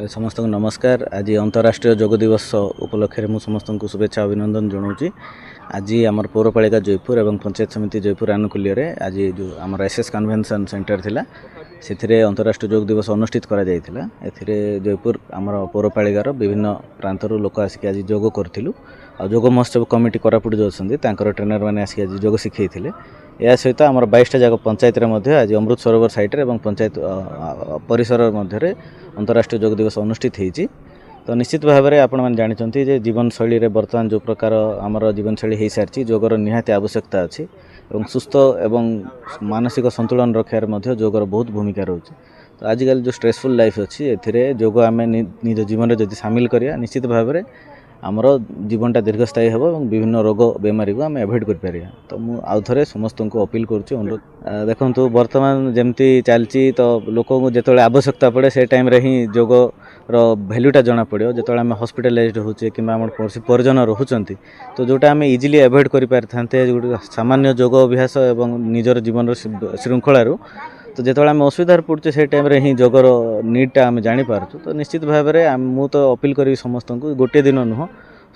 समस्त को नमस्कार। आज अंतर्राष्ट्रीय योग दिवस उपलक्षे मु समस्त को शुभेच्छा अभिनंदन जनाऊँगी। आज आमर पौरपालिका जयपुर एवं पंचायत समिति जयपुर आनुकूल्य आज जो आम एसएस कन्वेंशन सेंटर थिला से अंतर्राष्ट्रीय योग दिवस अनुष्ठित करा जायतिला। एथिरे जयपुर आमर पौरपालिकार विभिन्न प्रांतर लोक आसिक आज योग करूँ और योग महोत्सव कमिटी कोरापुट जो अच्छा ट्रेनर मैंने आसिक आज योग शिखई या सहित आम 22टा जगह पंचायत आज अमृत सरोवर साइट रे पंचायत परिसर मध्य अंतर्राष्ट्रीय योग दिवस अनुष्ठित होती। तो निश्चित भाव में आपण मैंने जानते जे जीवन शैली रे वर्तमान जो प्रकार आमर जीवन शैली हो सारी योगर निहाती आवश्यकता अच्छी और सुस्थ एवं मानसिक संतुलन रखार योगर बहुत भूमिका रोचे। तो आजिकल जो स्ट्रेसफुल लाइफ अच्छी योग आम निज जीवन में जब सामिल करिया निश्चित भाव में आमर जीवनटा दीर्घस्थायी हे और विभिन्न रोग बेमारी को आम एभॉइड कर पारिया। तो मु आउ थे समस्त को अपील करुँच अनुरोध देखु बर्तमान जमती चलती तो लोक जो आवश्यकता पड़े से टाइम रे ही योग भैल्यूटा जना पड़ो जो आम हॉस्पिटलाइज्ड होचे कि परिजन रोचंती तो जोटा आम इजिली एभॉइड कर पारि था जो सामान्य योग अभ्यास और निजर जीवन श्रृंखलारू तो जो आम असुविधार पड़े से टाइम रे ही जोगर नीडटा आम जापारचु। तो निश्चित भाव में मु तो अपील करी समस्त को गोटे दिन नुह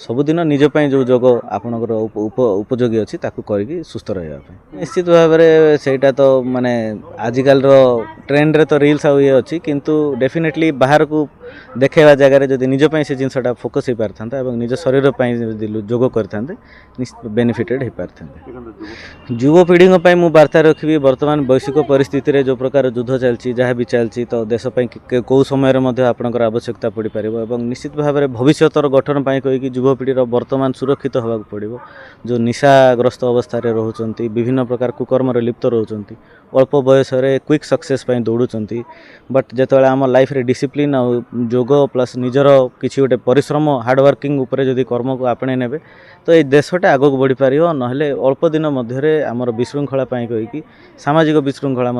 सबुदिन निजपाई जो योग आपणकर उपयोगी अच्छी करके सुस्थ रहा। निश्चित भाव में सेटा तो माने आजिकल ट्रेंड रे तो रील्स आउ ये अच्छी किंतु डेफिनेटली बाहर को देखा जगार जब निजपाई से जिनसा फोकस हो पारि था निज शरीर योग करते बेनिफिटेड हो पारि। युवपीढ़ी मु वार्ता रखी वर्तमान वैश्विक परिस्थिति रे जो प्रकार युद्ध चलती जहाँ भी चलती तो देश कौ समय आपणकर आवश्यकता पड़ पार और निश्चित भाव में भविष्यर गठन कहीकि युवपीढ़ीर वर्तमान सुरक्षित होगा पड़ो जो निशाग्रस्त अवस्था रोचंती विभिन्न प्रकार कुकर्म लिप्त रोचंती अल्प बयस क्विक सक्सेस दौड़ुंट बट जो आम लाइफ रे डिसिप्लिन योग प्लस निजर किसी गोटे परिश्रम हार्डवर्किंग उपरे जदि कर्म को आपणे नेबे तो ये देशटा आग को बढ़ी पार ना अल्प दिन मध्य आमर विशृंखला कहीकि सामाजिक विशृंखला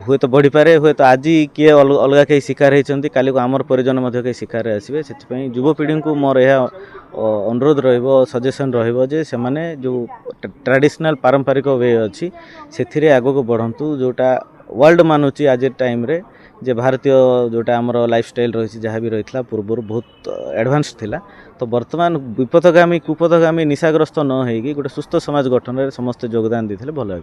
हुए तो बढ़ी पारे हुए तो आज किए अलग कहीं शिकार होती काली को आमर परिजन कहीं शिकार आसवे से युवपीढ़ी को मोर यह अनुरोध रजेसन रे से जो ट्रेडिशनल पारंपरिक वे अच्छी से आग को बढ़ंतु जोटा वर्ल्ड मानुची आज टाइम रे जे भारतीय जोटा आमर लाइफस्टाइल रही जहाँ भी रही पूर्व बहुत एडवांस थिला। तो वर्तमान विपथगामी कुपथगामी निशाग्रस्त न होगी गोटे सुस्थ समाज गठन में समस्त योगदान देते भल।